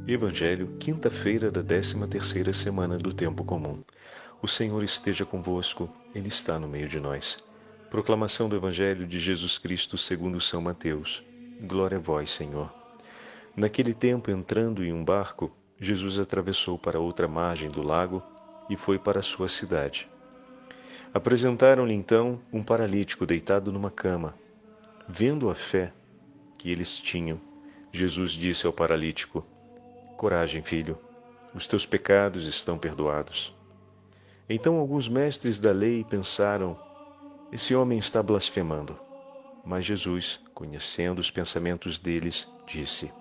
Evangelho, quinta-feira da 13ª semana do Tempo Comum. O Senhor esteja convosco, Ele está no meio de nós. Proclamação do Evangelho de Jesus Cristo segundo São Mateus. Glória a vós, Senhor. Naquele tempo, entrando em um barco, Jesus atravessou para outra margem do lago e foi para a sua cidade. Apresentaram-lhe então um paralítico deitado numa cama. Vendo a fé que eles tinham, Jesus disse ao paralítico: Coragem, filho, os teus pecados estão perdoados. Então alguns mestres da lei pensaram: esse homem está blasfemando. Mas Jesus, conhecendo os pensamentos deles, disse: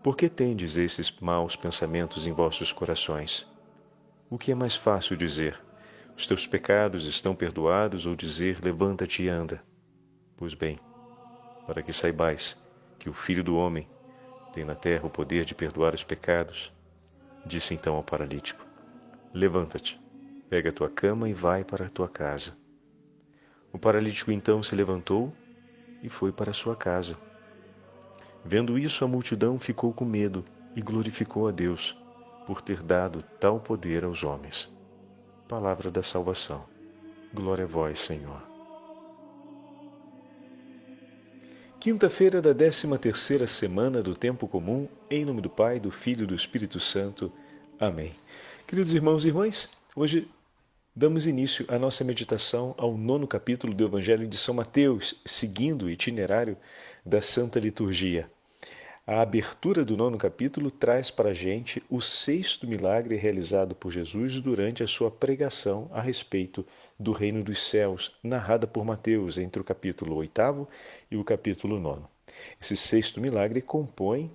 Por que tendes esses maus pensamentos em vossos corações? O que é mais fácil dizer: os teus pecados estão perdoados, ou dizer: levanta-te e anda? Pois bem, para que saibais que o Filho do Homem tem na terra o poder de perdoar os pecados, disse então ao paralítico: Levanta-te, pega a tua cama e vai para a tua casa. O paralítico então se levantou e foi para a sua casa. Vendo isso, a multidão ficou com medo e glorificou a Deus por ter dado tal poder aos homens. Palavra da salvação. Glória a vós, Senhor. Quinta-feira da 13ª semana do Tempo Comum, em nome do Pai, do Filho e do Espírito Santo. Amém. Queridos irmãos e irmãs, hoje damos início à nossa meditação ao 9º capítulo do Evangelho de São Mateus, seguindo o itinerário da Santa Liturgia. A abertura do 9º capítulo traz para a gente o 6º milagre realizado por Jesus durante a sua pregação a respeito do Reino dos Céus, narrada por Mateus entre o capítulo 8º e o capítulo 9º. Esse 6º milagre compõe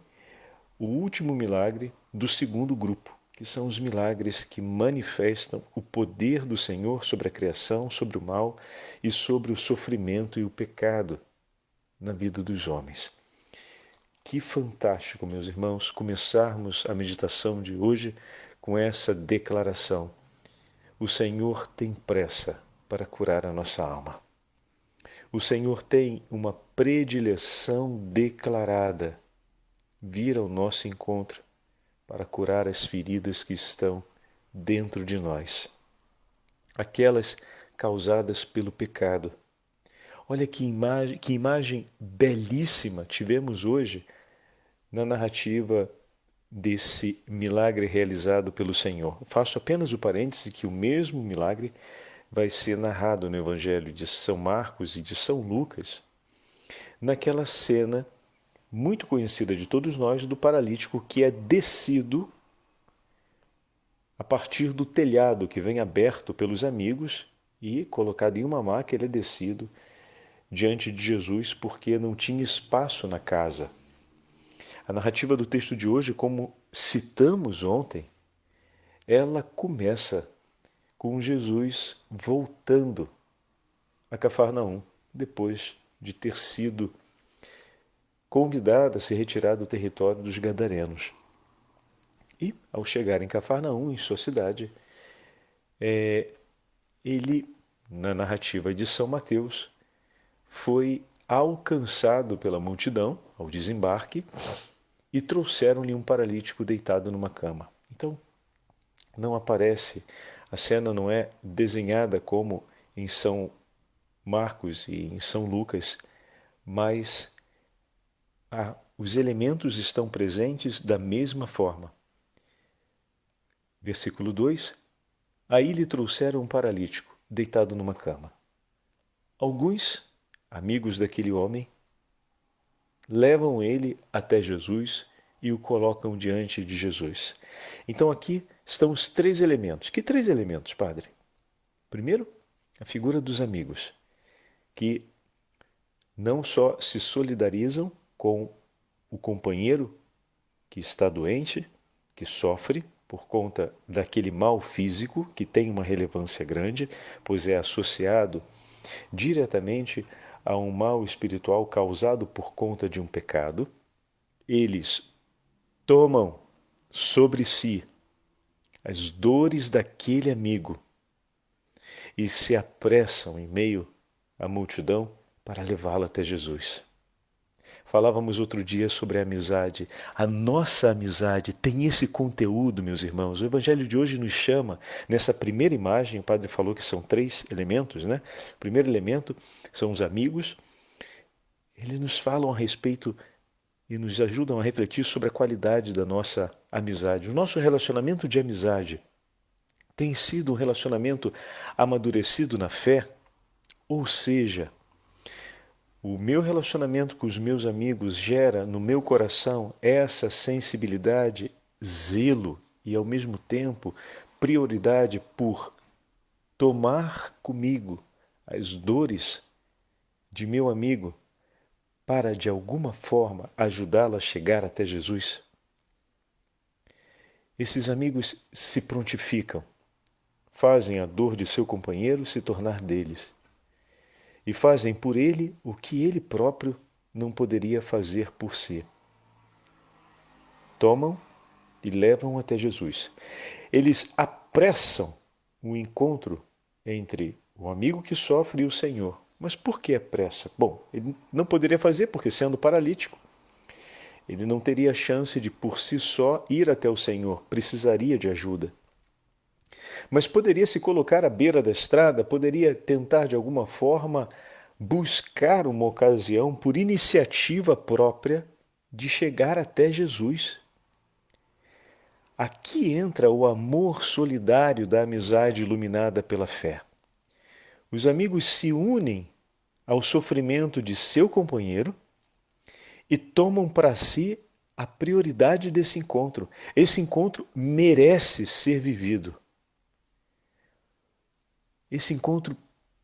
o último milagre do segundo grupo, que são os milagres que manifestam o poder do Senhor sobre a criação, sobre o mal e sobre o sofrimento e o pecado na vida dos homens. Que fantástico, meus irmãos, começarmos a meditação de hoje com essa declaração. O Senhor tem pressa para curar a nossa alma. O Senhor tem uma predileção declarada vir ao nosso encontro para curar as feridas que estão dentro de nós, aquelas causadas pelo pecado. Olha que imagem belíssima tivemos hoje na narrativa desse milagre realizado pelo Senhor. Faço apenas o parêntese que o mesmo milagre vai ser narrado no Evangelho de São Marcos e de São Lucas, naquela cena muito conhecida de todos nós do paralítico que é descido a partir do telhado que vem aberto pelos amigos e, colocado em uma maca, ele é descido diante de Jesus porque não tinha espaço na casa. A narrativa do texto de hoje, como citamos ontem, ela começa com Jesus voltando a Cafarnaum, depois de ter sido convidado a se retirar do território dos Gadarenos. E, ao chegar em Cafarnaum, em sua cidade, ele, na narrativa de São Mateus, foi alcançado pela multidão ao desembarque e trouxeram-lhe um paralítico deitado numa cama. Então, não aparece, a cena não é desenhada como em São Marcos e em São Lucas, mas os elementos estão presentes da mesma forma. Versículo 2: Aí lhe trouxeram um paralítico deitado numa cama. Alguns amigos daquele homem levam ele até Jesus e o colocam diante de Jesus. Então aqui estão os 3 elementos. Que 3 elementos, padre? Primeiro, a figura dos amigos, que não só se solidarizam com o companheiro que está doente, que sofre por conta daquele mal físico, que tem uma relevância grande, pois é associado diretamente a um mal espiritual causado por conta de um pecado. Eles tomam sobre si as dores daquele amigo e se apressam em meio à multidão para levá-lo até Jesus. Falávamos outro dia sobre a amizade. A nossa amizade tem esse conteúdo, meus irmãos. O Evangelho de hoje nos chama, nessa primeira imagem, o padre falou que são 3 elementos, né? O primeiro elemento são os amigos. Eles nos falam a respeito e nos ajudam a refletir sobre a qualidade da nossa amizade. O nosso relacionamento de amizade tem sido um relacionamento amadurecido na fé, ou seja, o meu relacionamento com os meus amigos gera no meu coração essa sensibilidade, zelo e, ao mesmo tempo, prioridade por tomar comigo as dores de meu amigo para, de alguma forma, ajudá-lo a chegar até Jesus. Esses amigos se prontificam, fazem a dor de seu companheiro se tornar deles e fazem por ele o que ele próprio não poderia fazer por si. Tomam e levam até Jesus. Eles apressam o encontro entre o amigo que sofre e o Senhor. Mas por que apressa? Bom, ele não poderia fazer porque, sendo paralítico, ele não teria chance de por si só ir até o Senhor, precisaria de ajuda. Mas poderia se colocar à beira da estrada, poderia tentar de alguma forma buscar uma ocasião por iniciativa própria de chegar até Jesus. Aqui entra o amor solidário da amizade iluminada pela fé. Os amigos se unem ao sofrimento de seu companheiro e tomam para si a prioridade desse encontro. Esse encontro merece ser vivido. Esse encontro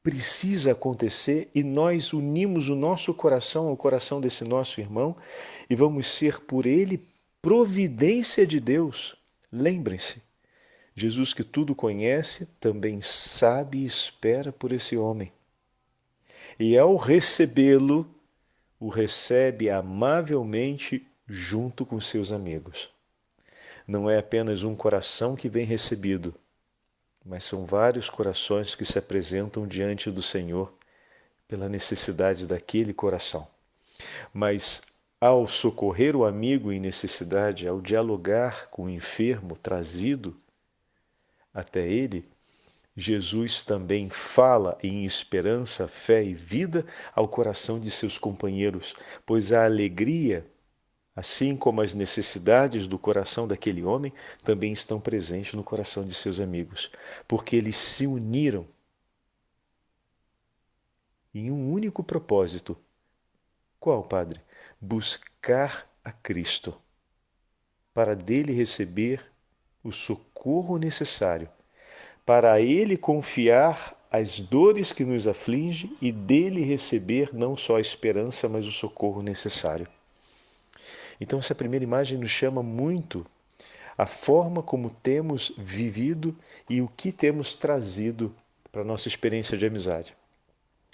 precisa acontecer e nós unimos o nosso coração ao coração desse nosso irmão e vamos ser por ele providência de Deus. Lembrem-se, Jesus, que tudo conhece, também sabe e espera por esse homem. E ao recebê-lo, o recebe amavelmente junto com seus amigos. Não é apenas um coração que vem recebido, mas são vários corações que se apresentam diante do Senhor pela necessidade daquele coração. Mas ao socorrer o amigo em necessidade, ao dialogar com o enfermo trazido até ele, Jesus também fala em esperança, fé e vida ao coração de seus companheiros, pois a alegria, assim como as necessidades do coração daquele homem, também estão presentes no coração de seus amigos, porque eles se uniram em um único propósito. Qual, Padre? Buscar a Cristo, para dele receber o socorro necessário, para a ele confiar as dores que nos afligem e dele receber não só a esperança, mas o socorro necessário. Então essa primeira imagem nos chama muito a forma como temos vivido e o que temos trazido para a nossa experiência de amizade.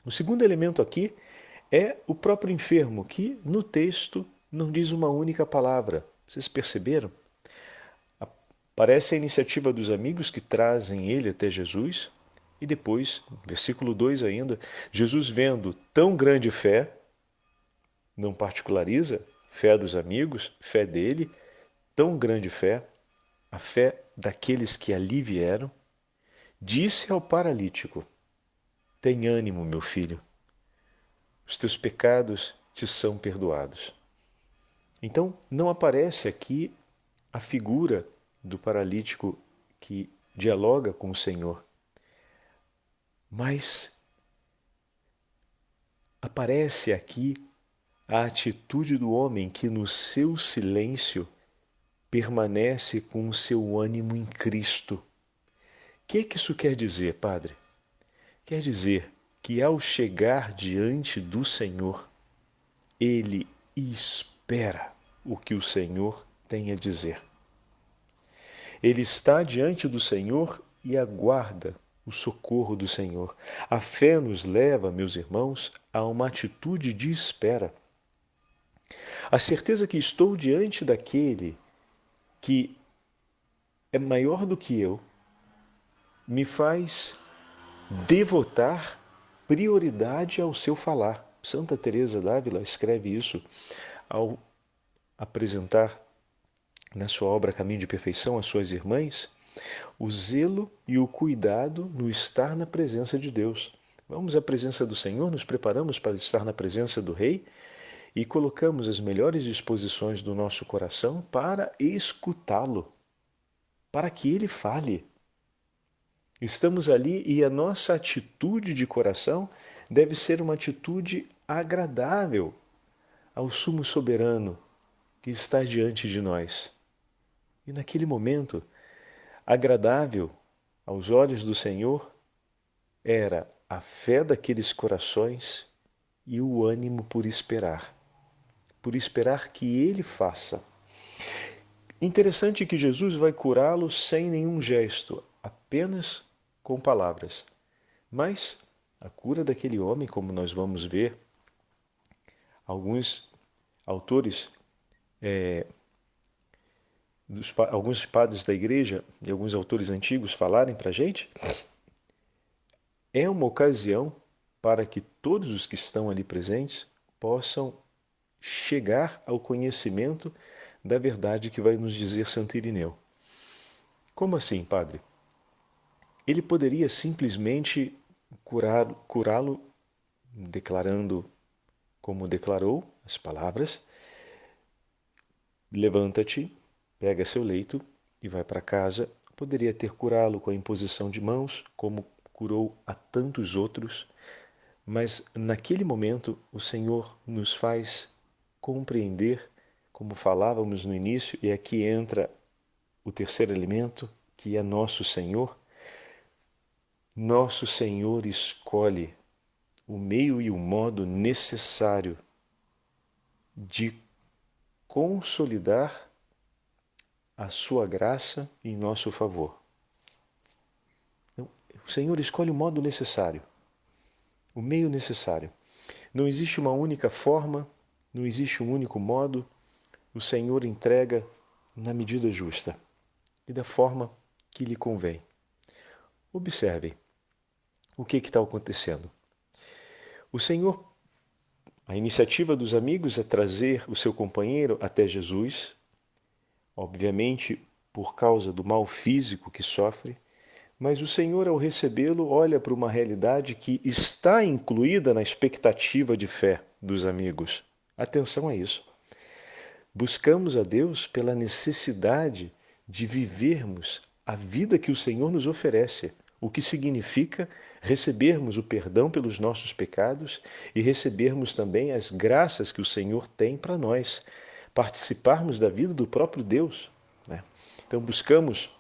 O segundo elemento aqui é o próprio enfermo, que no texto não diz uma única palavra. Vocês perceberam? Parece a iniciativa dos amigos que trazem ele até Jesus e depois, versículo 2 ainda, Jesus vendo tão grande fé, não particulariza, fé dos amigos, fé dele, tão grande fé, a fé daqueles que ali vieram, disse ao paralítico: tem ânimo, meu filho, os teus pecados te são perdoados. Então, não aparece aqui a figura do paralítico que dialoga com o Senhor, mas aparece aqui a atitude do homem que no seu silêncio permanece com o seu ânimo em Cristo. O que isso quer dizer, Padre? Quer dizer que ao chegar diante do Senhor, ele espera o que o Senhor tem a dizer. Ele está diante do Senhor e aguarda o socorro do Senhor. A fé nos leva, meus irmãos, a uma atitude de espera. A certeza que estou diante daquele que é maior do que eu me faz devotar prioridade ao seu falar. Santa Teresa d'Ávila escreve isso ao apresentar na sua obra Caminho de Perfeição às suas irmãs o zelo e o cuidado no estar na presença de Deus. Vamos à presença do Senhor, nos preparamos para estar na presença do Rei e colocamos as melhores disposições do nosso coração para escutá-lo, para que ele fale. Estamos ali e a nossa atitude de coração deve ser uma atitude agradável ao Sumo Soberano que está diante de nós. E naquele momento, agradável aos olhos do Senhor era a fé daqueles corações e o ânimo por esperar que Ele faça. Interessante que Jesus vai curá-lo sem nenhum gesto, apenas com palavras. Mas a cura daquele homem, como nós vamos ver, alguns autores, alguns padres da igreja e alguns autores antigos falarem para a gente, é uma ocasião para que todos os que estão ali presentes possam chegar ao conhecimento da verdade que vai nos dizer Santo Irineu. Como assim, padre? Ele poderia simplesmente curá-lo declarando como declarou as palavras: levanta-te, pega seu leito e vai para casa. Poderia ter curá-lo com a imposição de mãos, como curou a tantos outros, mas naquele momento o Senhor nos faz compreender, como falávamos no início, e aqui entra o terceiro elemento, que é nosso Senhor. Nosso Senhor escolhe o meio e o modo necessário de consolidar a sua graça em nosso favor. O Senhor escolhe o modo necessário, o meio necessário. Não existe uma única forma, não existe um único modo. O Senhor entrega na medida justa e da forma que lhe convém. Observem o que está acontecendo. O Senhor, a iniciativa dos amigos é trazer o seu companheiro até Jesus, obviamente por causa do mal físico que sofre, mas o Senhor, ao recebê-lo, olha para uma realidade que está incluída na expectativa de fé dos amigos. Atenção a isso. Buscamos a Deus pela necessidade de vivermos a vida que o Senhor nos oferece, o que significa recebermos o perdão pelos nossos pecados e recebermos também as graças que o Senhor tem para nós, participarmos da vida do próprio Deus, né? Então buscamos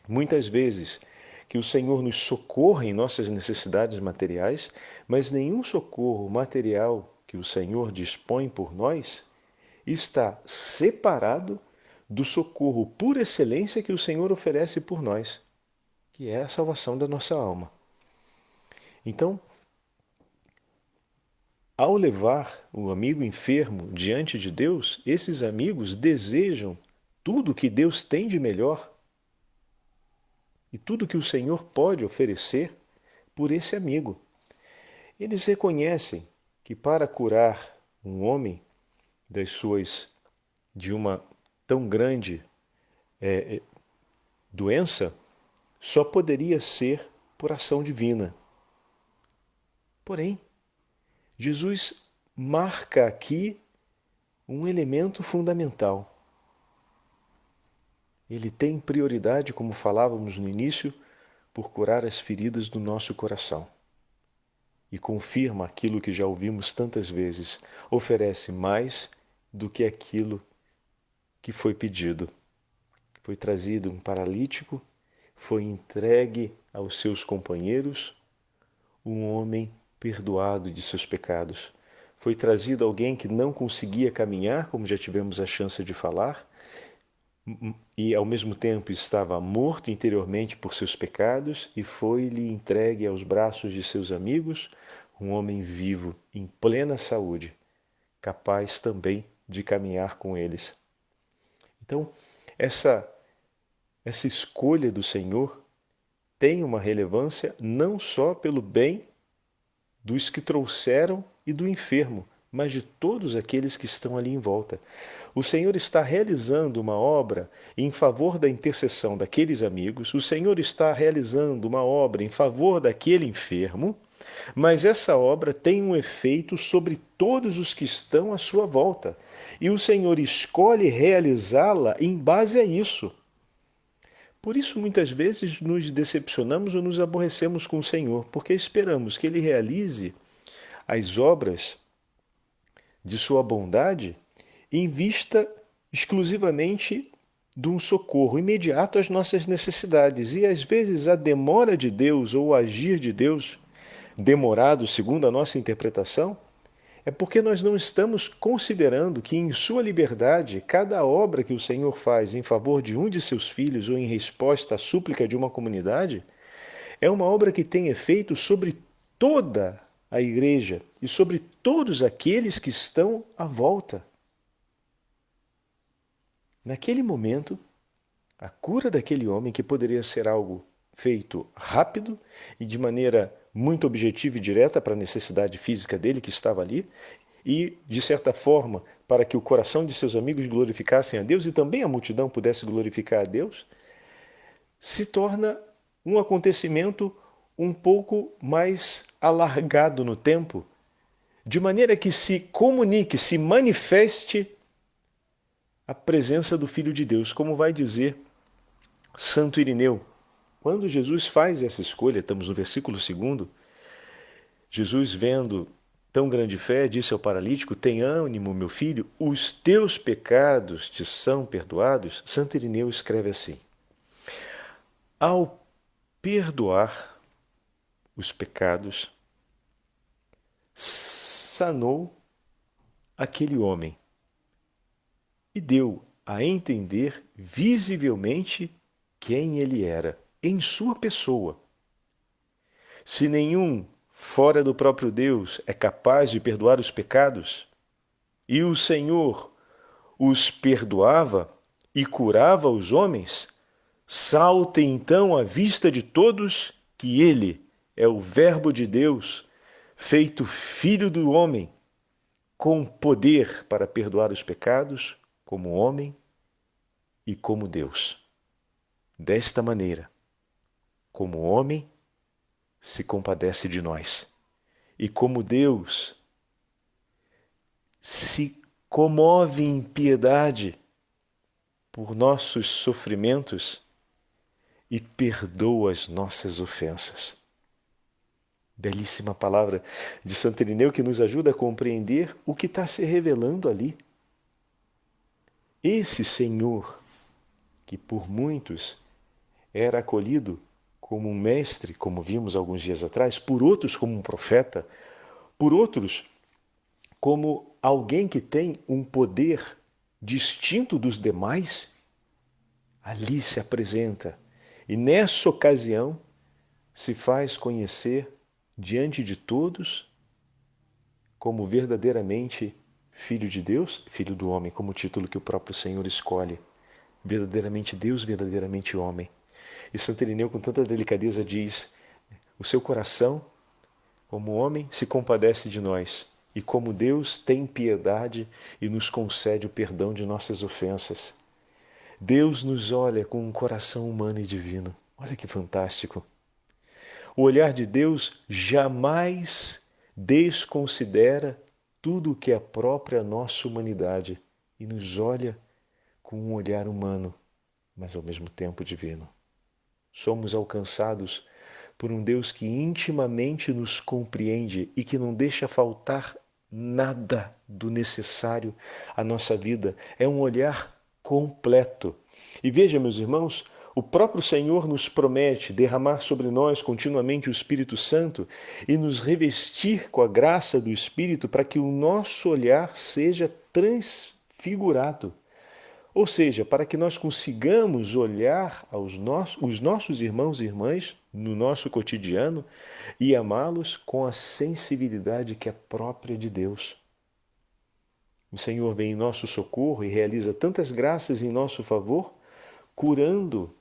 muitas vezes que o Senhor nos socorra em nossas necessidades materiais, mas nenhum socorro material que o Senhor dispõe por nós está separado do socorro por excelência que o Senhor oferece por nós, que é a salvação da nossa alma. Então, ao levar o amigo enfermo diante de Deus, esses amigos desejam tudo que Deus tem de melhor e tudo que o Senhor pode oferecer por esse amigo. Eles reconhecem que para curar um homem de uma tão grande doença, só poderia ser por ação divina. Porém, Jesus marca aqui um elemento fundamental. Ele tem prioridade, como falávamos no início, por curar as feridas do nosso coração. E confirma aquilo que já ouvimos tantas vezes: oferece mais do que aquilo que foi pedido. Foi trazido um paralítico, foi entregue aos seus companheiros um homem perdoado de seus pecados. Foi trazido alguém que não conseguia caminhar, como já tivemos a chance de falar, e ao mesmo tempo estava morto interiormente por seus pecados, e foi-lhe entregue aos braços de seus amigos um homem vivo, em plena saúde, capaz também de caminhar com eles. Então, essa escolha do Senhor tem uma relevância não só pelo bem dos que trouxeram e do enfermo, mas de todos aqueles que estão ali em volta. O Senhor está realizando uma obra em favor da intercessão daqueles amigos, o Senhor está realizando uma obra em favor daquele enfermo, mas essa obra tem um efeito sobre todos os que estão à sua volta. E o Senhor escolhe realizá-la em base a isso. Por isso, muitas vezes, nos decepcionamos ou nos aborrecemos com o Senhor, porque esperamos que Ele realize as obras de sua bondade em vista exclusivamente de um socorro imediato às nossas necessidades. E às vezes a demora de Deus ou o agir de Deus, demorado segundo a nossa interpretação, é porque nós não estamos considerando que em sua liberdade, cada obra que o Senhor faz em favor de um de seus filhos ou em resposta à súplica de uma comunidade, é uma obra que tem efeito sobre toda a igreja e sobre todos aqueles que estão à volta. Naquele momento, a cura daquele homem, que poderia ser algo feito rápido e de maneira muito objetiva e direta para a necessidade física dele que estava ali, e, de certa forma, para que o coração de seus amigos glorificassem a Deus e também a multidão pudesse glorificar a Deus, se torna um acontecimento um pouco mais alargado no tempo, de maneira que se comunique, se manifeste a presença do Filho de Deus, como vai dizer Santo Irineu. Quando Jesus faz essa escolha, estamos no versículo 2, Jesus, vendo tão grande fé, disse ao paralítico: tem ânimo, meu filho, os teus pecados te são perdoados. Santo Irineu escreve assim: ao perdoar os pecados, sanou aquele homem e deu a entender visivelmente quem ele era, em sua pessoa. Se nenhum fora do próprio Deus é capaz de perdoar os pecados, e o Senhor os perdoava e curava os homens, salta então à vista de todos que ele é o Verbo de Deus, feito Filho do homem, com poder para perdoar os pecados, como homem e como Deus. Desta maneira, como homem, se compadece de nós. E como Deus, se comove em piedade por nossos sofrimentos e perdoa as nossas ofensas. Belíssima palavra de Santo Irineu que nos ajuda a compreender o que está se revelando ali. Esse Senhor, que por muitos era acolhido como um mestre, como vimos alguns dias atrás, por outros como um profeta, por outros como alguém que tem um poder distinto dos demais, ali se apresenta e nessa ocasião se faz conhecer diante de todos como verdadeiramente Filho de Deus, Filho do homem, como o título que o próprio Senhor escolhe. Verdadeiramente Deus, verdadeiramente homem. E Santo Irineu, com tanta delicadeza, diz: o seu coração, como homem, se compadece de nós, e como Deus tem piedade e nos concede o perdão de nossas ofensas. Deus nos olha com um coração humano e divino. Olha que fantástico! O olhar de Deus jamais desconsidera tudo o que é próprio à nossa humanidade e nos olha com um olhar humano, mas ao mesmo tempo divino. Somos alcançados por um Deus que intimamente nos compreende e que não deixa faltar nada do necessário à nossa vida. É um olhar completo. E veja, meus irmãos, o próprio Senhor nos promete derramar sobre nós continuamente o Espírito Santo e nos revestir com a graça do Espírito para que o nosso olhar seja transfigurado. Ou seja, para que nós consigamos olhar os nossos irmãos e irmãs no nosso cotidiano e amá-los com a sensibilidade que é própria de Deus. O Senhor vem em nosso socorro e realiza tantas graças em nosso favor, curando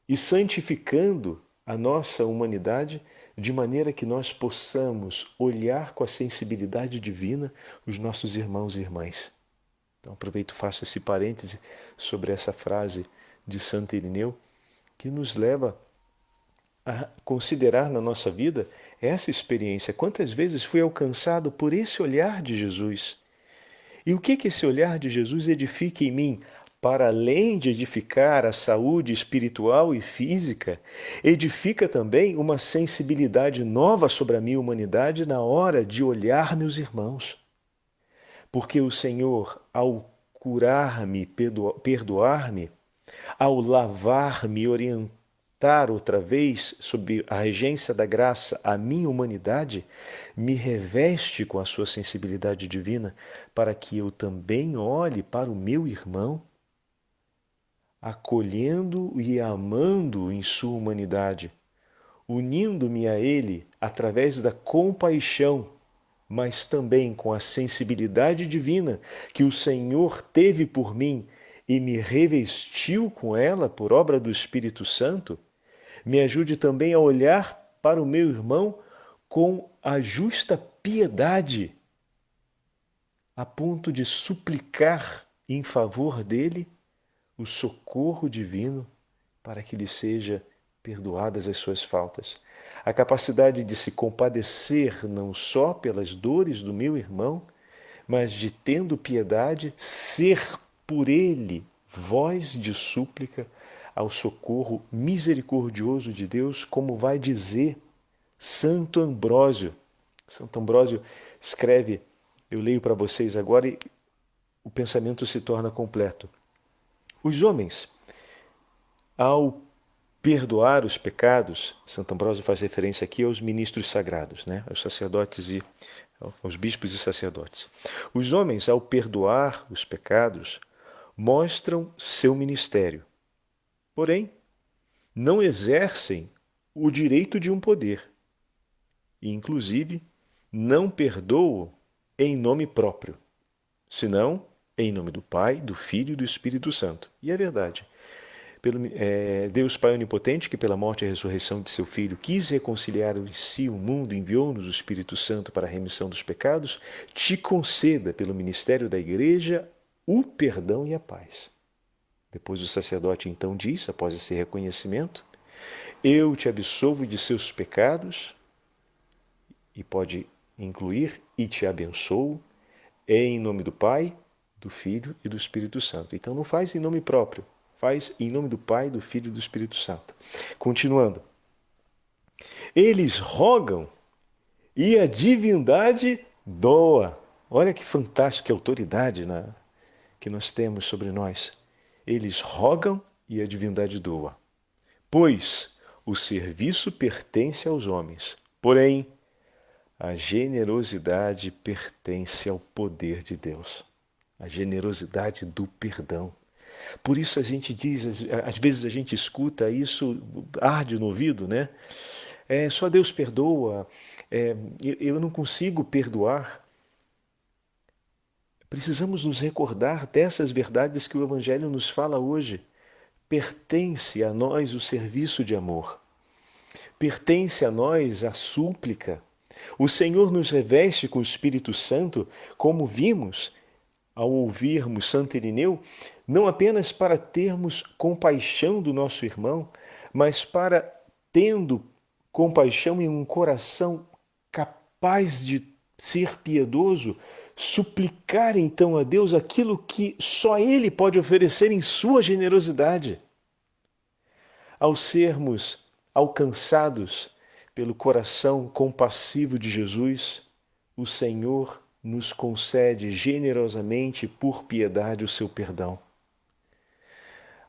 e santificando a nossa humanidade de maneira que nós possamos olhar com a sensibilidade divina os nossos irmãos e irmãs. Então aproveito e faço esse parêntese sobre essa frase de Santo Irineu, que nos leva a considerar na nossa vida essa experiência. Quantas vezes fui alcançado por esse olhar de Jesus? E o que esse olhar de Jesus edifica em mim? Para além de edificar a saúde espiritual e física, edifica também uma sensibilidade nova sobre a minha humanidade na hora de olhar meus irmãos. Porque o Senhor, ao curar-me, perdoar-me, ao lavar-me, orientar outra vez, sob a regência da graça, a minha humanidade, me reveste com a sua sensibilidade divina para que eu também olhe para o meu irmão, acolhendo e amando em sua humanidade, unindo-me a ele através da compaixão, mas também com a sensibilidade divina que o Senhor teve por mim e me revestiu com ela por obra do Espírito Santo, me ajude também a olhar para o meu irmão com a justa piedade, a ponto de suplicar em favor dele o socorro divino para que lhe seja perdoadas as suas faltas. A capacidade de se compadecer não só pelas dores do meu irmão, mas de, tendo piedade, ser por ele voz de súplica ao socorro misericordioso de Deus, como vai dizer Santo Ambrósio. Santo Ambrósio escreve, eu leio para vocês agora e o pensamento se torna completo. Os homens, ao perdoar os pecados, Santo Ambrósio faz referência aqui aos ministros sagrados, né? Aos sacerdotes e aos bispos e sacerdotes. Os homens, ao perdoar os pecados, mostram seu ministério. Porém, não exercem o direito de um poder e, inclusive, não perdoam em nome próprio, senão em nome do Pai, do Filho e do Espírito Santo. E é verdade. Deus Pai Onipotente, que pela morte e ressurreição de seu Filho quis reconciliar em si o mundo, enviou-nos o Espírito Santo para a remissão dos pecados, te conceda, pelo ministério da Igreja, o perdão e a paz. Depois o sacerdote então diz, após esse reconhecimento, eu te absolvo de seus pecados, e pode incluir, e te abençoo, em nome do Pai, do Filho e do Espírito Santo. Então não faz em nome próprio, faz em nome do Pai, do Filho e do Espírito Santo. Continuando. Eles rogam e a divindade doa. Olha que fantástica autoridade que nós temos sobre nós. Eles rogam e a divindade doa. Pois o serviço pertence aos homens, porém a generosidade pertence ao poder de Deus. A generosidade do perdão. Por isso a gente diz, às vezes a gente escuta isso, arde no ouvido, né? Só Deus perdoa, eu não consigo perdoar. Precisamos nos recordar dessas verdades que o Evangelho nos fala hoje. Pertence a nós o serviço de amor. Pertence a nós a súplica. O Senhor nos reveste com o Espírito Santo, como vimos ao ouvirmos Santo Irineu, não apenas para termos compaixão do nosso irmão, mas para, tendo compaixão em um coração capaz de ser piedoso, suplicar então a Deus aquilo que só Ele pode oferecer em sua generosidade. Ao sermos alcançados pelo coração compassivo de Jesus, o Senhor nos concede generosamente por piedade o seu perdão.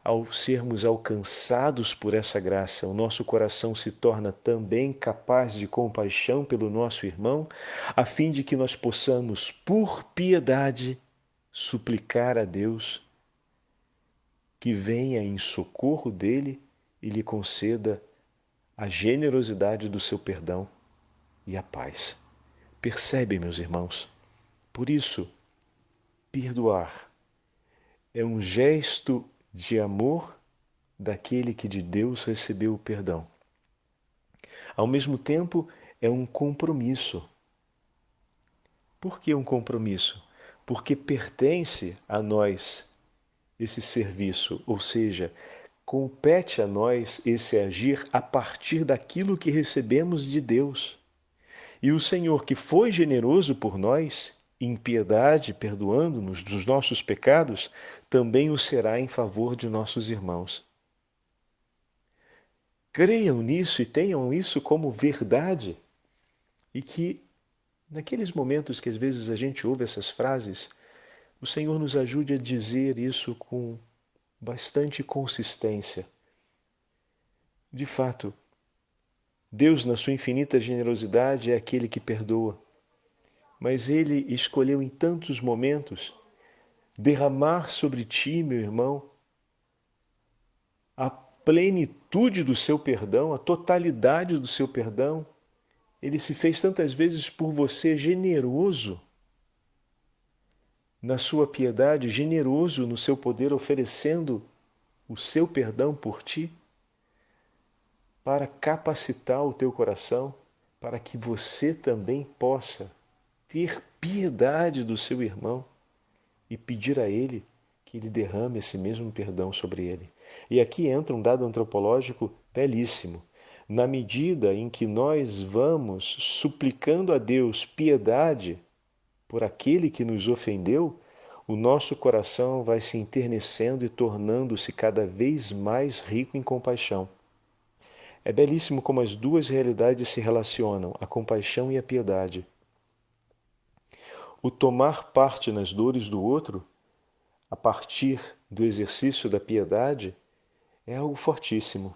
Ao sermos alcançados por essa graça, o nosso coração se torna também capaz de compaixão pelo nosso irmão, a fim de que nós possamos, por piedade, suplicar a Deus que venha em socorro dele e lhe conceda a generosidade do seu perdão e a paz. Percebem, meus irmãos? Por isso, perdoar é um gesto de amor daquele que de Deus recebeu o perdão. Ao mesmo tempo, é um compromisso. Por que um compromisso? Porque pertence a nós esse serviço, ou seja, compete a nós esse agir a partir daquilo que recebemos de Deus. E o Senhor, que foi generoso por nós, em piedade, perdoando-nos dos nossos pecados, também o será em favor de nossos irmãos. Creiam nisso e tenham isso como verdade. E que, naqueles momentos que às vezes a gente ouve essas frases, o Senhor nos ajude a dizer isso com bastante consistência. De fato, Deus, na sua infinita generosidade, é aquele que perdoa. Mas Ele escolheu em tantos momentos derramar sobre ti, meu irmão, a plenitude do seu perdão, a totalidade do seu perdão. Ele se fez tantas vezes por você generoso na sua piedade, generoso no seu poder, oferecendo o seu perdão por ti, para capacitar o teu coração, para que você também possa ter piedade do seu irmão e pedir a ele que ele derrame esse mesmo perdão sobre ele. E aqui entra um dado antropológico belíssimo. Na medida em que nós vamos suplicando a Deus piedade por aquele que nos ofendeu, o nosso coração vai se enternecendo e tornando-se cada vez mais rico em compaixão. É belíssimo como as duas realidades se relacionam, a compaixão e a piedade. O tomar parte nas dores do outro, a partir do exercício da piedade, é algo fortíssimo.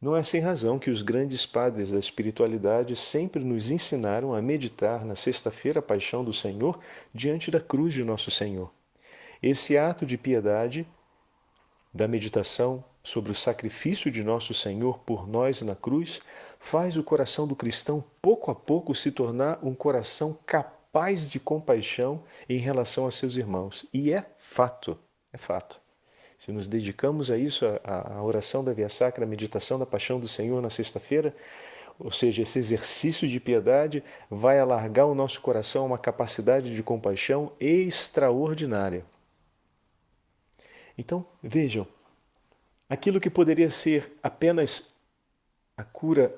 Não é sem razão que os grandes padres da espiritualidade sempre nos ensinaram a meditar na sexta-feira a paixão do Senhor diante da cruz de nosso Senhor. Esse ato de piedade, da meditação sobre o sacrifício de nosso Senhor por nós na cruz, faz o coração do cristão pouco a pouco se tornar um coração capaz de compaixão em relação a seus irmãos. E é fato, é fato. Se nos dedicamos a isso, a oração da Via Sacra, a meditação da paixão do Senhor na sexta-feira, ou seja, esse exercício de piedade vai alargar o nosso coração a uma capacidade de compaixão extraordinária. Então, vejam, aquilo que poderia ser apenas a cura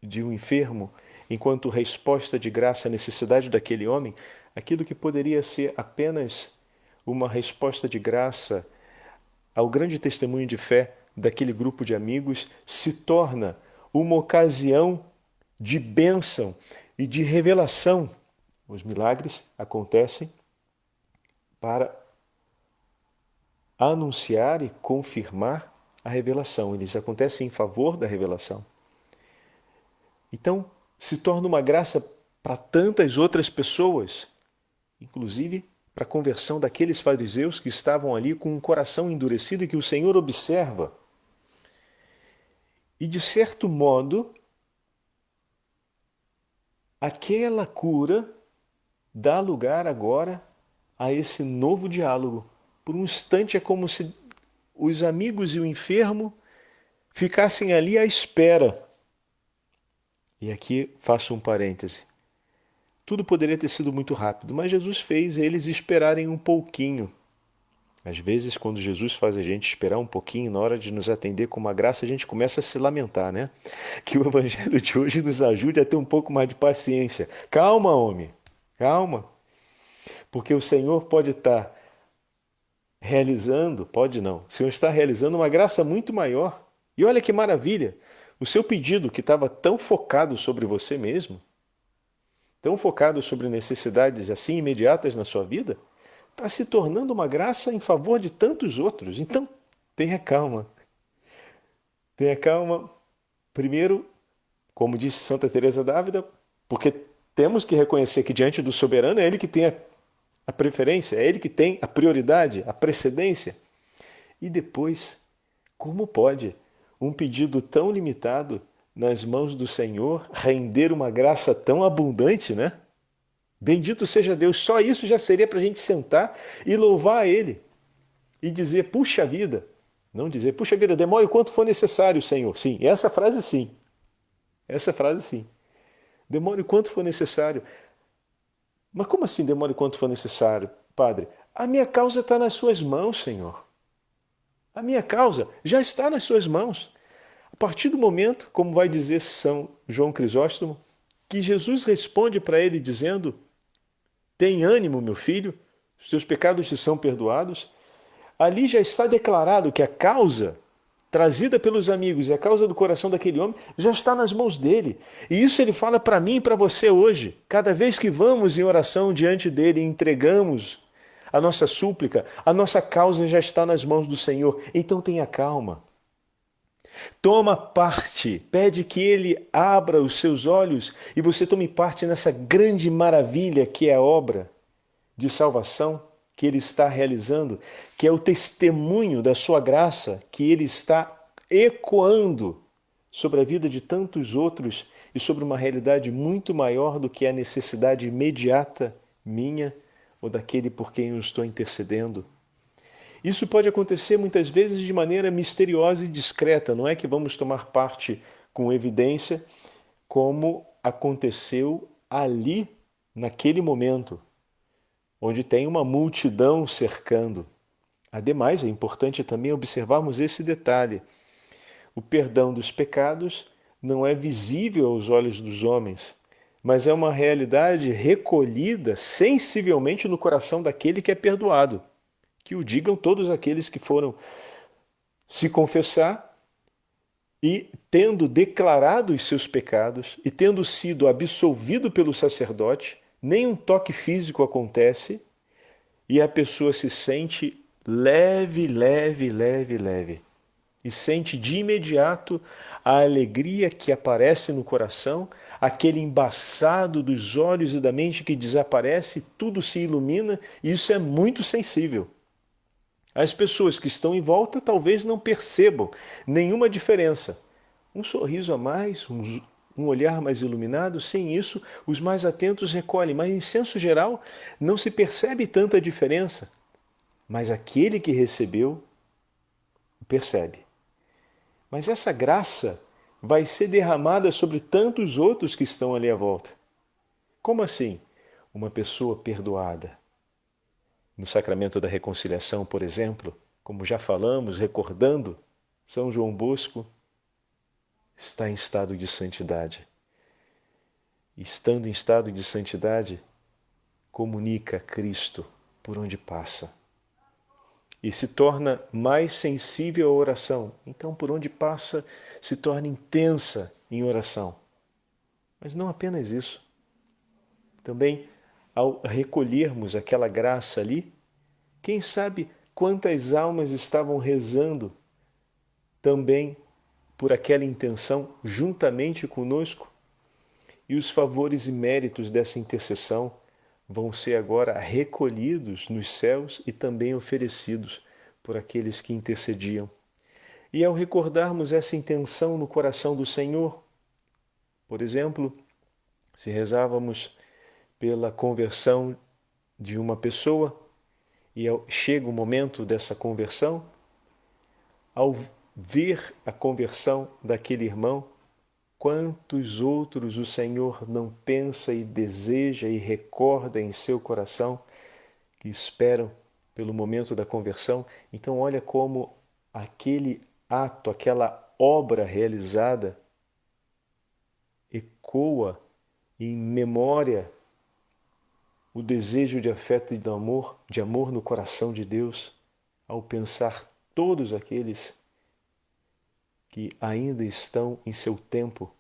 de um enfermo, enquanto resposta de graça à necessidade daquele homem, aquilo que poderia ser apenas uma resposta de graça ao grande testemunho de fé daquele grupo de amigos, se torna uma ocasião de bênção e de revelação. Os milagres acontecem para anunciar e confirmar a revelação. Eles acontecem em favor da revelação. Então, se torna uma graça para tantas outras pessoas, inclusive para a conversão daqueles fariseus que estavam ali com um coração endurecido e que o Senhor observa. E, de certo modo, aquela cura dá lugar agora a esse novo diálogo. Por um instante é como se os amigos e o enfermo ficassem ali à espera. E aqui faço um parêntese. Tudo poderia ter sido muito rápido, mas Jesus fez eles esperarem um pouquinho. Às vezes, quando Jesus faz a gente esperar um pouquinho, na hora de nos atender com uma graça, a gente começa a se lamentar, né? Que o Evangelho de hoje nos ajude a ter um pouco mais de paciência. Calma, homem, calma. Porque o Senhor pode estar realizando, pode não, o Senhor está realizando uma graça muito maior. E olha que maravilha, o seu pedido que estava tão focado sobre você mesmo, tão focado sobre necessidades assim imediatas na sua vida, está se tornando uma graça em favor de tantos outros. Então, tenha calma. Tenha calma, primeiro, como disse Santa Teresa d'Ávila, porque temos que reconhecer que diante do soberano é ele que tem a preferência, é ele que tem a prioridade, a precedência. E depois, como pode um pedido tão limitado nas mãos do Senhor render uma graça tão abundante, né? Bendito seja Deus, só isso já seria para a gente sentar e louvar a Ele e dizer, puxa vida, não dizer, puxa vida, demore o quanto for necessário, Senhor. Sim, essa frase sim. Essa frase sim. Demore o quanto for necessário. Mas como assim demore o quanto for necessário, Padre? A minha causa está nas suas mãos, Senhor. A minha causa já está nas suas mãos. A partir do momento, como vai dizer São João Crisóstomo, que Jesus responde para ele dizendo: tem ânimo, meu filho, os teus pecados te são perdoados. Ali já está declarado que a causa trazida pelos amigos e a causa do coração daquele homem já está nas mãos dele. E isso ele fala para mim e para você hoje. Cada vez que vamos em oração diante dele e entregamos a nossa súplica, a nossa causa já está nas mãos do Senhor. Então tenha calma. Toma parte, pede que ele abra os seus olhos e você tome parte nessa grande maravilha que é a obra de salvação que ele está realizando, que é o testemunho da sua graça que ele está ecoando sobre a vida de tantos outros e sobre uma realidade muito maior do que a necessidade imediata minha ou daquele por quem eu estou intercedendo. Isso pode acontecer muitas vezes de maneira misteriosa e discreta, não é que vamos tomar parte com evidência, como aconteceu ali, naquele momento, onde tem uma multidão cercando. Ademais, é importante também observarmos esse detalhe. O perdão dos pecados não é visível aos olhos dos homens, mas é uma realidade recolhida sensivelmente no coração daquele que é perdoado. Que o digam todos aqueles que foram se confessar e, tendo declarado os seus pecados e tendo sido absolvido pelo sacerdote, nenhum toque físico acontece e a pessoa se sente leve, leve, leve, leve. E sente de imediato a alegria que aparece no coração, aquele embaçado dos olhos e da mente que desaparece, tudo se ilumina e isso é muito sensível. As pessoas que estão em volta talvez não percebam nenhuma diferença. Um sorriso a mais, um olhar mais iluminado, sem isso, os mais atentos recolhem, mas em senso geral não se percebe tanta diferença. Mas aquele que recebeu, percebe. Mas essa graça vai ser derramada sobre tantos outros que estão ali à volta. Como assim? Uma pessoa perdoada. No sacramento da reconciliação, por exemplo, como já falamos, recordando, São João Bosco está em estado de santidade. Estando em estado de santidade, comunica Cristo por onde passa. E se torna mais sensível à oração. Então, por onde passa, se torna intensa em oração. Mas não apenas isso. Também, ao recolhermos aquela graça ali, quem sabe quantas almas estavam rezando também por aquela intenção juntamente conosco? E os favores e méritos dessa intercessão vão ser agora recolhidos nos céus e também oferecidos por aqueles que intercediam. E ao recordarmos essa intenção no coração do Senhor, por exemplo, se rezávamos pela conversão de uma pessoa e chega o momento dessa conversão, ao ver a conversão daquele irmão, quantos outros o Senhor não pensa e deseja e recorda em seu coração que esperam pelo momento da conversão? Então olha como aquele ato, aquela obra realizada ecoa em memória o desejo de afeto e de amor no coração de Deus, ao pensar todos aqueles que ainda estão em seu tempo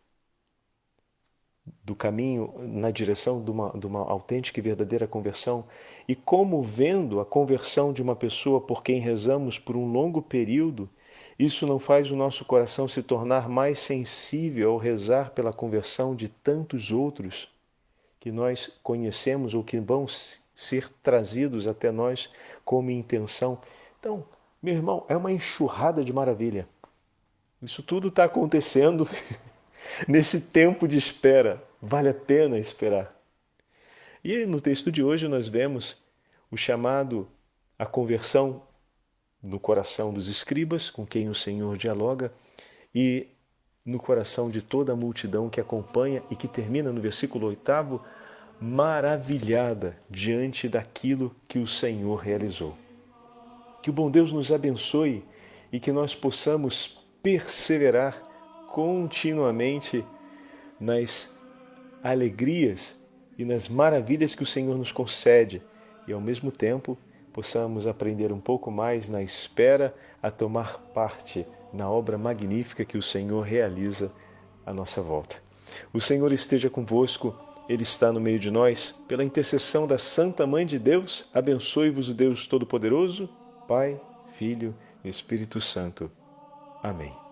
do caminho na direção de uma autêntica e verdadeira conversão, e como vendo a conversão de uma pessoa por quem rezamos por um longo período, isso não faz o nosso coração se tornar mais sensível ao rezar pela conversão de tantos outros que nós conhecemos ou que vão ser trazidos até nós como intenção. Então, meu irmão, é uma enxurrada de maravilha. Isso tudo está acontecendo nesse tempo de espera. Vale a pena esperar. E no texto de hoje nós vemos o chamado à conversão no coração dos escribas, com quem o Senhor dialoga, e no coração de toda a multidão que acompanha e que termina no versículo 8º, maravilhada diante daquilo que o Senhor realizou. Que o bom Deus nos abençoe e que nós possamos perseverar continuamente nas alegrias e nas maravilhas que o Senhor nos concede e, ao mesmo tempo, possamos aprender um pouco mais na espera a tomar parte na obra magnífica que o Senhor realiza à nossa volta. O Senhor esteja convosco, Ele está no meio de nós. Pela intercessão da Santa Mãe de Deus, abençoe-vos o Deus Todo-Poderoso, Pai, Filho e Espírito Santo. Amém.